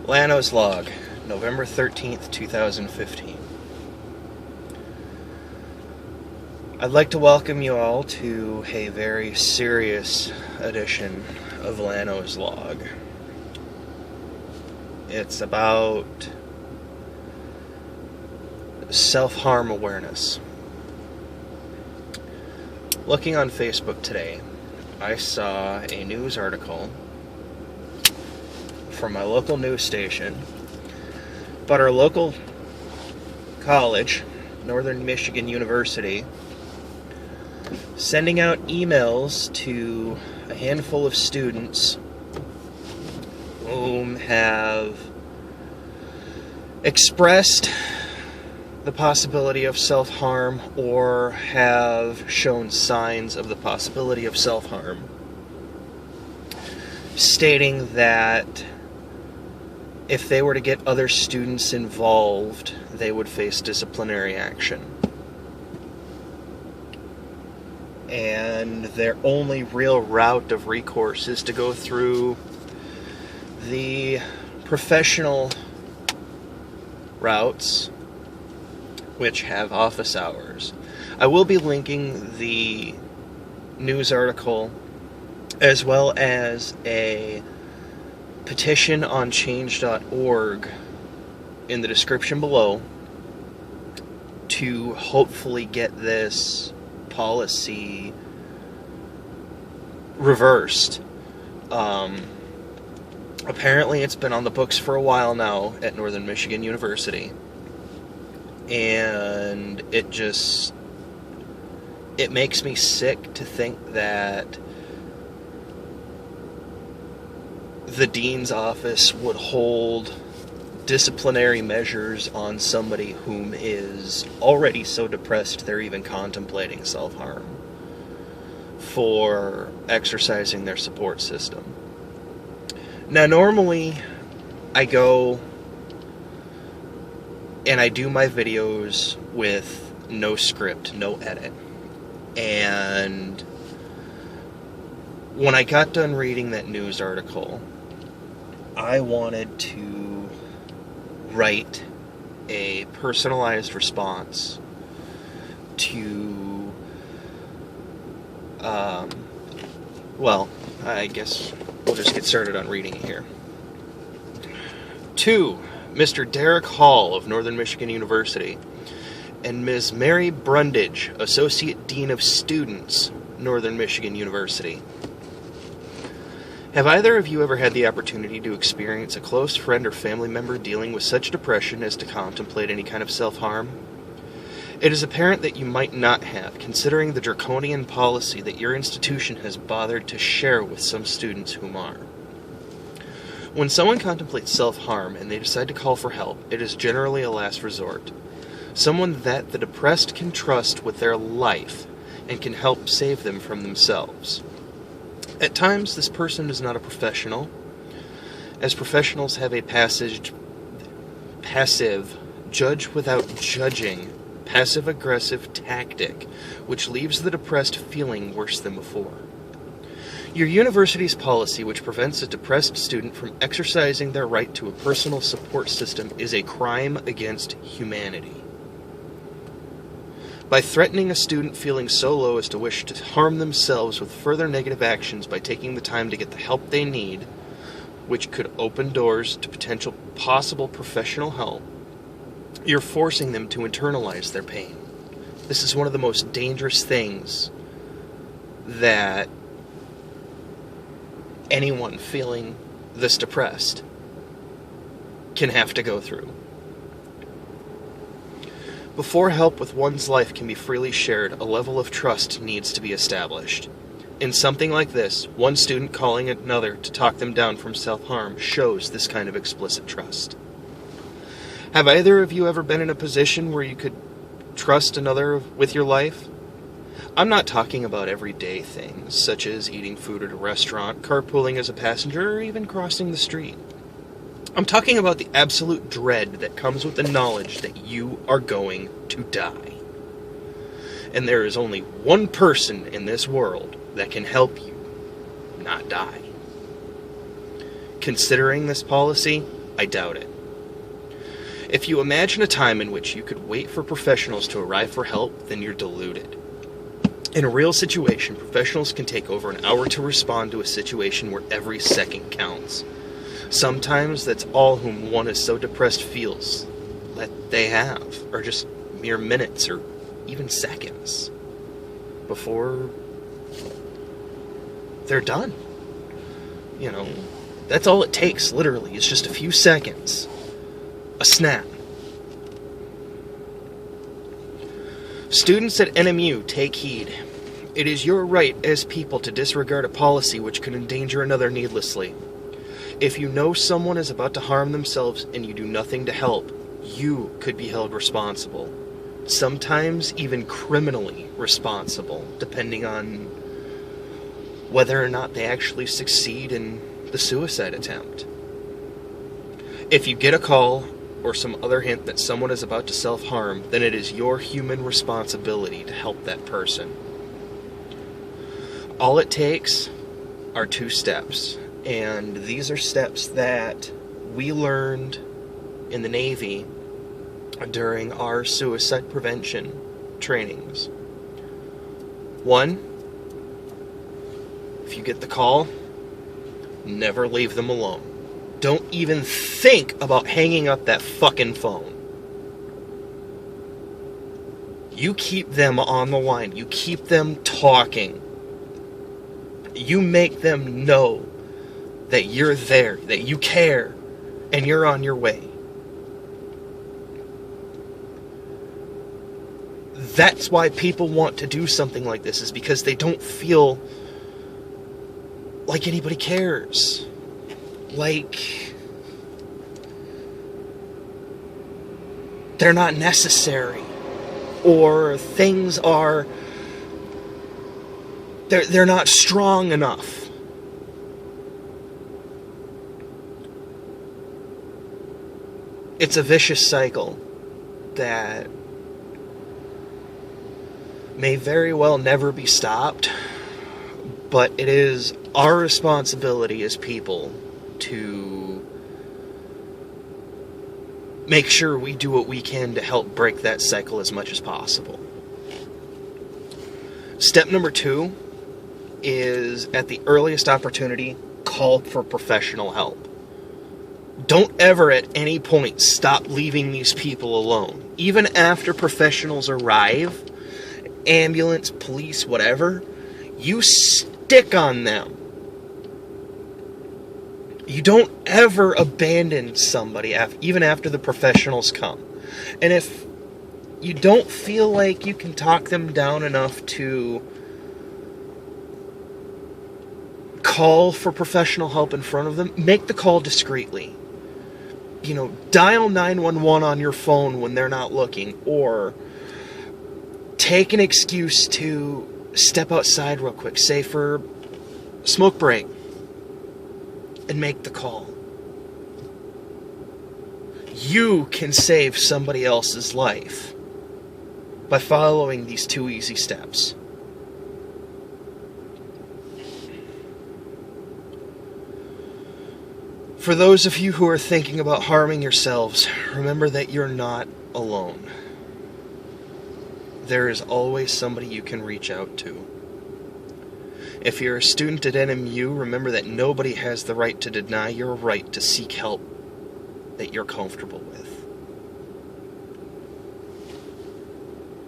Llanos Log, November 13th, 2015. I'd like to welcome you all to a very serious edition of Llanos Log. It's about self-harm awareness. Looking on Facebook today, I saw a news article from my local news station about our local college, Northern Michigan University, sending out emails to a handful of students whom have expressed the possibility of self-harm or have shown signs of the possibility of self-harm, stating that if they were to get other students involved, they would face disciplinary action. And their only real route of recourse is to go through the professional routes, which have office hours. I will be linking the news article as well as a petition on change.org in the description below to hopefully get this policy reversed. Apparently it's been on the books for a while now at Northern Michigan University, and it makes me sick to think that the dean's office would hold disciplinary measures on somebody whom is already so depressed they're even contemplating self-harm for exercising their support system. Now, normally I go and I do my videos with no script, no edit. And when I got done reading that news article, I wanted to write a personalized response to, I guess we'll just get started on reading it here. To Mr. Derek Hall of Northern Michigan University and Ms. Mary Brundage, Associate Dean of Students, Northern Michigan University. Have either of you ever had the opportunity to experience a close friend or family member dealing with such depression as to contemplate any kind of self-harm? It is apparent that you might not have, considering the draconian policy that your institution has bothered to share with some students whom are. When someone contemplates self-harm and they decide to call for help, it is generally a last resort. Someone that the depressed can trust with their life and can help save them from themselves. At times, this person is not a professional, as professionals have a passive, judge without judging, passive-aggressive tactic, which leaves the depressed feeling worse than before. Your university's policy, which prevents a depressed student from exercising their right to a personal support system, is a crime against humanity. By threatening a student feeling so low as to wish to harm themselves with further negative actions by taking the time to get the help they need, which could open doors to possible professional help, you're forcing them to internalize their pain. This is one of the most dangerous things that anyone feeling this depressed can have to go through. Before help with one's life can be freely shared, a level of trust needs to be established. In something like this, one student calling another to talk them down from self-harm shows this kind of explicit trust. Have either of you ever been in a position where you could trust another with your life? I'm not talking about everyday things, such as eating food at a restaurant, carpooling as a passenger, or even crossing the street. I'm talking about the absolute dread that comes with the knowledge that you are going to die. And there is only one person in this world that can help you not die. Considering this policy, I doubt it. If you imagine a time in which you could wait for professionals to arrive for help, then you're deluded. In a real situation, professionals can take over an hour to respond to a situation where every second counts. Sometimes that's all whom one is so depressed feels that they have, or just mere minutes or even seconds before they're done. You know, that's all it takes, literally. It's just a few seconds. A snap. Students at NMU, take heed. It is your right as people to disregard a policy which could endanger another needlessly. If you know someone is about to harm themselves and you do nothing to help, you could be held responsible. Sometimes even criminally responsible, depending on whether or not they actually succeed in the suicide attempt. If you get a call or some other hint that someone is about to self-harm, then it is your human responsibility to help that person. All it takes are 2 steps, and these are steps that we learned in the Navy during our suicide prevention trainings. 1, if you get the call, never leave them alone. Don't even think about hanging up that fucking phone. You keep them on the line. You keep them talking. You make them know that you're there, that you care, and you're on your way. That's why people want to do something like this, is because they don't feel like anybody cares. Like they're not necessary, or things are they're not strong enough. It's a vicious cycle that may very well never be stopped, but it is our responsibility as people to make sure we do what we can to help break that cycle as much as possible. Step number 2 is, at the earliest opportunity, call for professional help. Don't ever at any point stop leaving these people alone. Even after professionals arrive, ambulance, police, whatever, you stick on them. You don't ever abandon somebody even after the professionals come. And if you don't feel like you can talk them down enough to call for professional help in front of them, make the call discreetly. You know, dial 911 on your phone when they're not looking, or take an excuse to step outside real quick, say for smoke break, and make the call. You can save somebody else's life by following these 2 easy steps. For those of you who are thinking about harming yourselves, remember that you're not alone. There is always somebody you can reach out to. If you're a student at NMU, remember that nobody has the right to deny your right to seek help that you're comfortable with.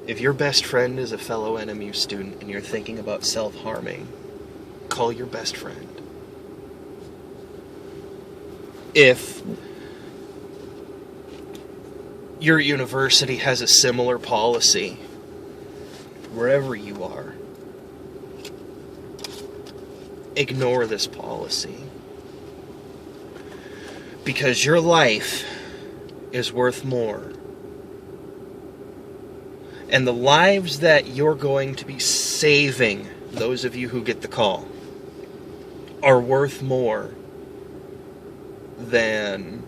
If your best friend is a fellow NMU student and you're thinking about self-harming, call your best friend. If your university has a similar policy, wherever you are, ignore this policy. Because your life is worth more. And the lives that you're going to be saving, those of you who get the call, are worth more than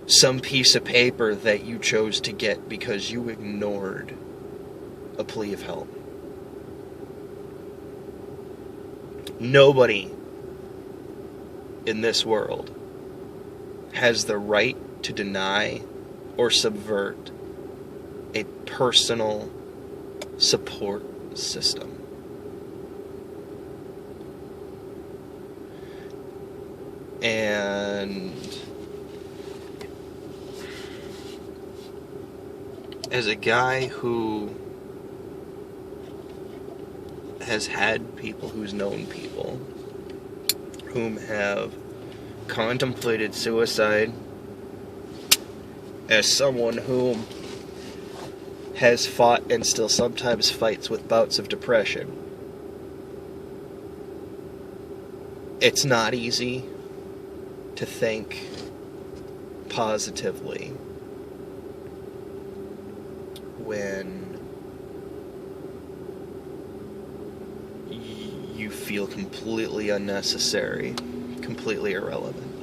some piece of paper that you chose to get because you ignored a plea of help. Nobody in this world has the right to deny or subvert a personal support system. And as a guy who has had people, who's known people, whom have contemplated suicide, as someone whom has fought and still sometimes fights with bouts of depression, it's not easy to think positively when you feel completely unnecessary, completely irrelevant.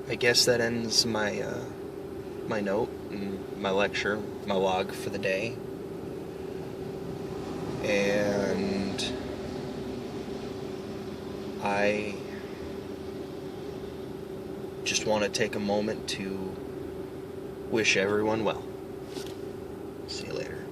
I guess that ends my my note and my lecture, my log for the day. And I just want to take a moment to wish everyone well. See you later.